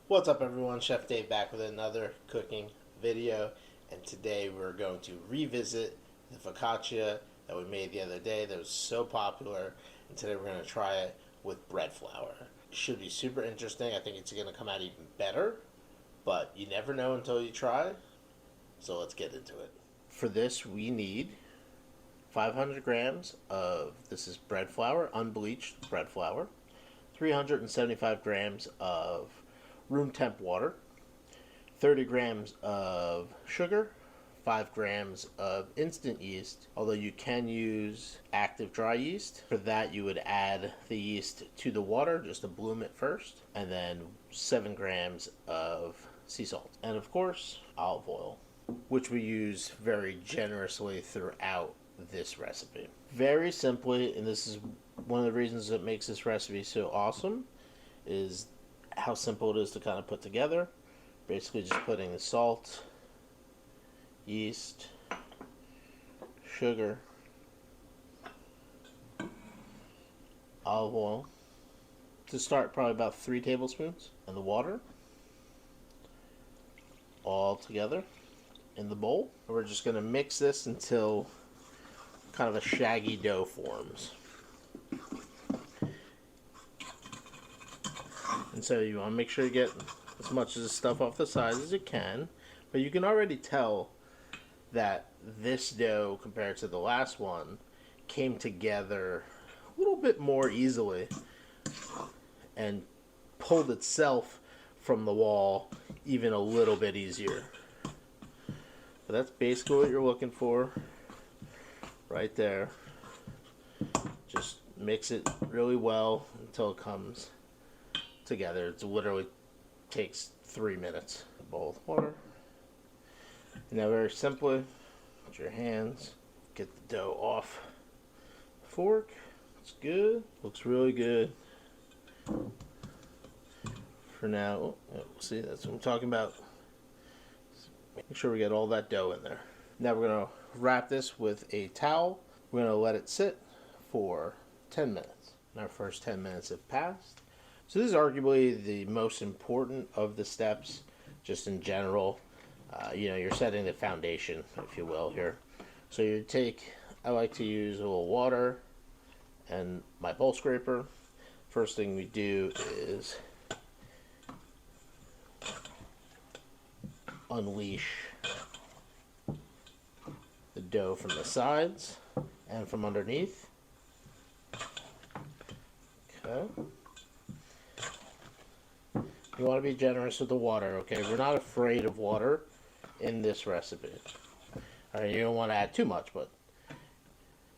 What's up everyone, Chef Dave back with another cooking video, and today we're going to revisit the focaccia that we made the other day that was so popular, and today we're going to try it with bread flour. Should be super interesting. I think it's going to come out even better, but you never know until you try, so let's get into it. For this we need 500 grams of, this is bread flour, unbleached bread flour, 375 grams of room temp water, 30 grams of sugar, 5 grams of instant yeast, although you can use active dry yeast. For that you would add the yeast to the water just to bloom it first, and then 7 grams of sea salt, and of course olive oil, which we use very generously throughout this recipe. Very simply, and this is one of the reasons that makes this recipe so awesome, is how simple it is to kind of put together. Basically just putting the salt, yeast, sugar, olive oil, to start probably about 3 tablespoons, and the water all together in the bowl. We're just going to mix this until kind of a shaggy dough forms. And so you want to make sure you get as much of the stuff off the sides as you can, but you can already tell that this dough compared to the last one came together a little bit more easily and pulled itself from the wall even a little bit easier. But that's basically what you're looking for right there. Just mix it really well until it comes together. It literally takes 3 minutes. A bowl of water. Now very simply, with your hands, get the dough off the fork. It's good. Looks really good. For now, see, that's what I'm talking about. Make sure we get all that dough in there. Now we're going to wrap this with a towel. We're going to let it sit for 10 minutes. And our first 10 minutes have passed. So this is arguably the most important of the steps, just in general. You're setting the foundation, if you will, here. So you take, I like to use a little water and my bowl scraper. First thing we do is unleash the dough from the sides and from underneath. Okay. You want to be generous with the water, okay? We're not afraid of water in this recipe. All right, you don't want to add too much, but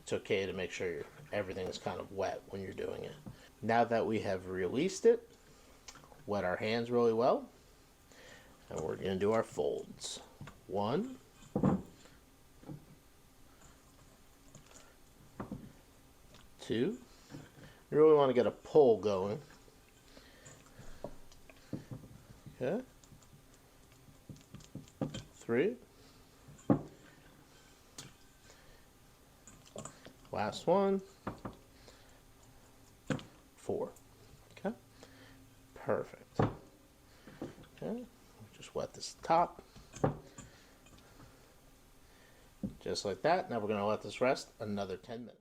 it's okay to make sure everything is kind of wet when you're doing it. Now that we have released it, wet our hands really well, and we're going to do our folds. 1, 2. You really want to get a pull going. Okay. 3. Last one. 4. Okay. Perfect. Okay. Just wet this top. Just like that. Now we're going to let this rest another 10 minutes.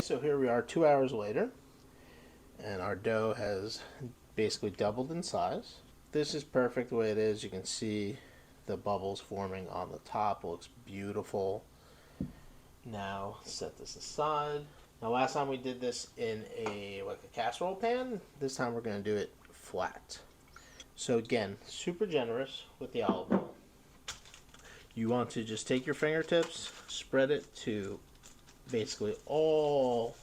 So here we are 2 hours later, and our dough has basically doubled in size. This is perfect the way it is. You can see the bubbles forming on the top. It looks beautiful. Now set this aside. Now last time we did this in a casserole pan. This time we're going to do it flat. So again, super generous with the olive oil. You want to just take your fingertips, spread it to basically all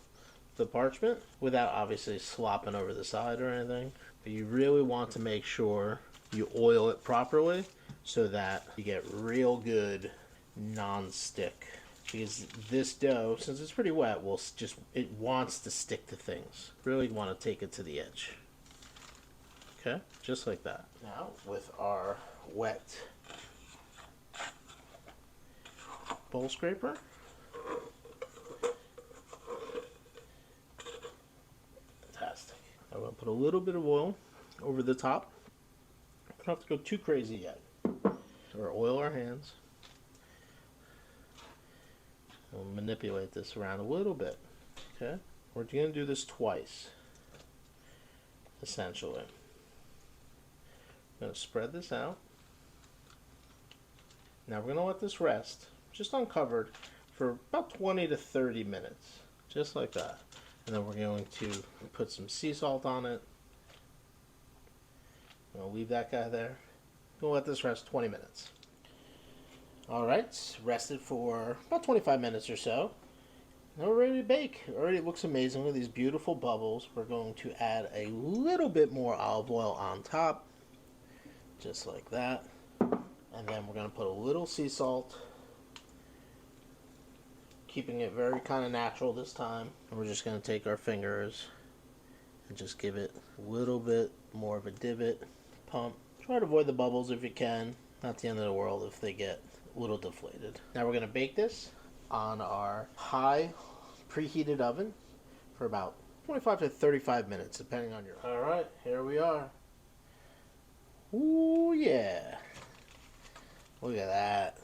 the parchment without obviously slopping over the side or anything. But you really want to make sure you oil it properly so that you get real good non-stick because this dough, since it's pretty wet, it wants to stick to things. Really want to take it to the edge. Okay, just like that. Now with our wet bowl scraper, fantastic. I'm going to put a little bit of oil over the top. Don't have to go too crazy yet. Or oil our hands. We'll manipulate this around a little bit. Okay, we're going to do this twice, essentially. I'm going to spread this out. Now we're going to let this rest, just uncovered, for about 20 to 30 minutes, just like that. And then we're going to put some sea salt on it. I'm going to leave that guy there. We'll let this rest 20 minutes. Alright, rested for about 25 minutes or so. Now we're ready to bake. Already looks amazing with these beautiful bubbles. We're going to add a little bit more olive oil on top, just like that. And then we're going to put a little sea salt, keeping it very kind of natural this time. And we're just going to take our fingers and just give it a little bit more of a divot, pump. Try to avoid the bubbles if you can. Not the end of the world if they get a little deflated. Now we're going to bake this on our high preheated oven for about 25 to 35 minutes, depending on your... Alright, here we are. Ooh, yeah. Look at that.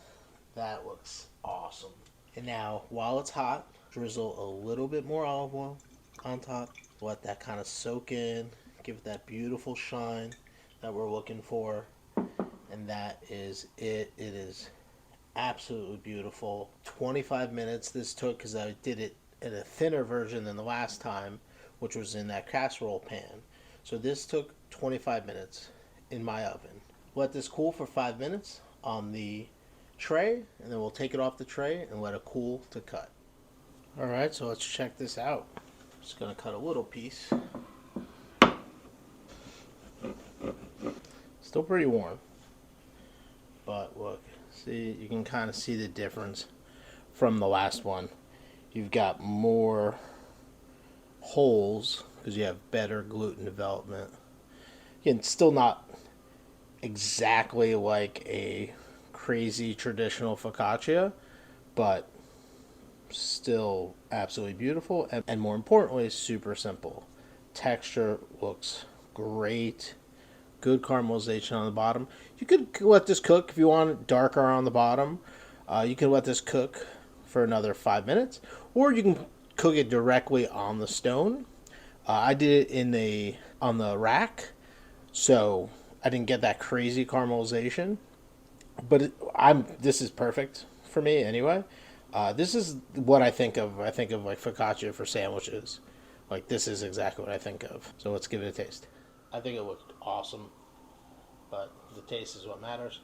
That looks awesome. And now, while it's hot, drizzle a little bit more olive oil on top. Let that kind of soak in. Give it that beautiful shine that we're looking for. And that is it. It is absolutely beautiful. 25 minutes this took because I did it in a thinner version than the last time, which was in that casserole pan. So this took 25 minutes in my oven. Let this cool for 5 minutes on the tray, and then we'll take it off the tray and let it cool to cut. Alright, so let's check this out. Just going to cut a little piece. Still pretty warm. But look, see, you can kind of see the difference from the last one. You've got more holes because you have better gluten development. Again, still not exactly like a crazy traditional focaccia, but still absolutely beautiful, and more importantly, super simple. Texture looks great. Good caramelization on the bottom. You could let this cook if you want it darker on the bottom. You can let this cook for another 5 minutes, or you can cook it directly on the stone. I did it on the rack, so I didn't get that crazy caramelization. But this is perfect for me anyway. This is what I think of. I think of like focaccia for sandwiches. Like, this is exactly what I think of. So let's give it a taste. I think it looked awesome, but the taste is what matters.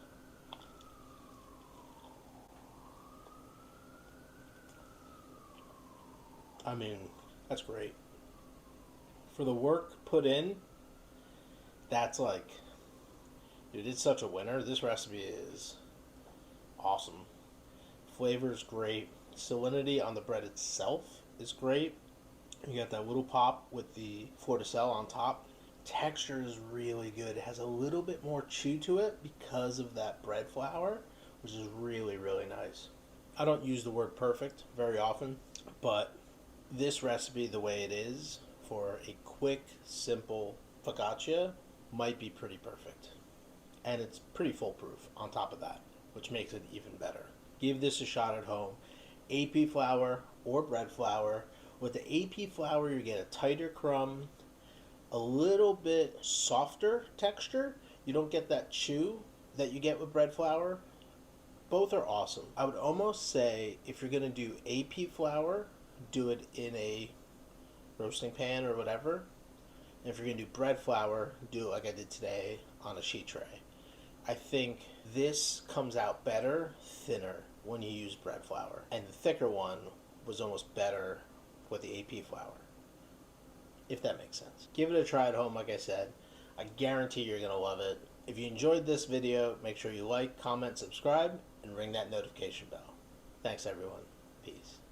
I mean, that's great. For the work put in, that's like, dude, it's such a winner. This recipe is awesome. Flavor's great. Salinity on the bread itself is great. You got that little pop with the fleur de sel on top. Texture is really good. It has a little bit more chew to it because of that bread flour, which is really, really nice. I don't use the word perfect very often, but this recipe, the way it is, for a quick, simple focaccia, might be pretty perfect. And it's pretty foolproof on top of that, which makes it even better. Give this a shot at home. AP flour or bread flour. With the AP flour, you get a tighter crumb, a little bit softer texture. You don't get that chew that you get with bread flour. Both are awesome. I would almost say if you're going to do AP flour, do it in a roasting pan or whatever. And if you're going to do bread flour, do it like I did today on a sheet tray. I think this comes out better, thinner, when you use bread flour. And the thicker one was almost better with the AP flour, if that makes sense. Give it a try at home, like I said. I guarantee you're going to love it. If you enjoyed this video, make sure you like, comment, subscribe, and ring that notification bell. Thanks, everyone. Peace.